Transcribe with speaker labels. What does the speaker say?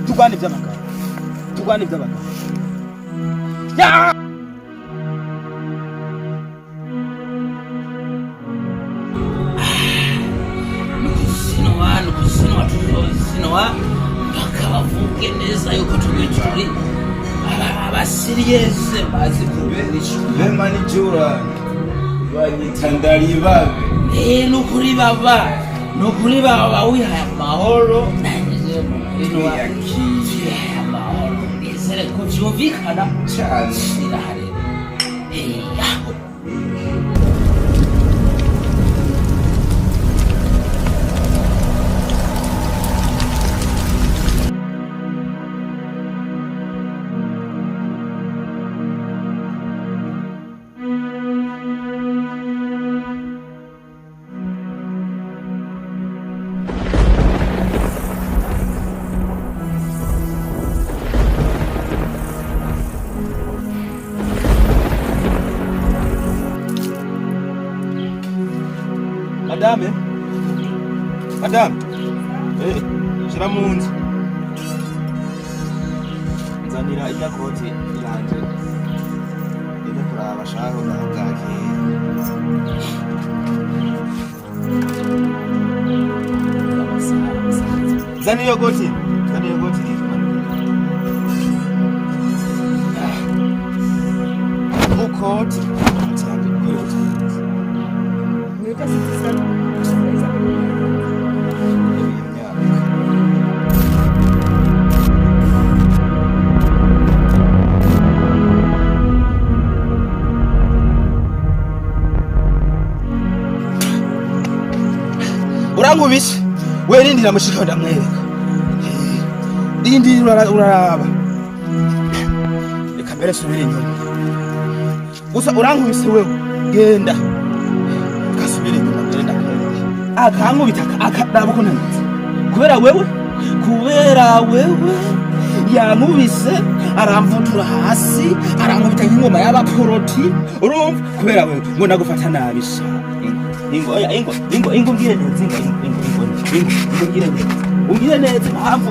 Speaker 1: turwane iby'amagara turwane iby'amagara ya
Speaker 2: nukuzinwa tuzozinwa bakabavuge neza yuko turi abasiriyese bazi kubera icyo
Speaker 3: bema n'ijura banyita ndaribabe
Speaker 2: nukuri baba wihaye amahoro nanjye mukwinwa wihaye amahoro nizere ko byumvikana
Speaker 3: cyane
Speaker 2: irahari yaho
Speaker 1: Madame, shira munzi. Nzanira ijya koti yanje. Ine kuraba shaho nabwake. Zaniyo koti. Ukoti. Urangubishe we rindira mushika ndamwereka rindira uraraba reka mbere subira inyuma gusa urangubise wewe genda kasubira inyuma genda akankubita akadaba ko nanitse kubera wewe yankubise aramvutura hasi arankubita nk'ingoma y'abaporoti urumva kubera wewe ngo ndagufata nabisha ingo ngire neza impamvu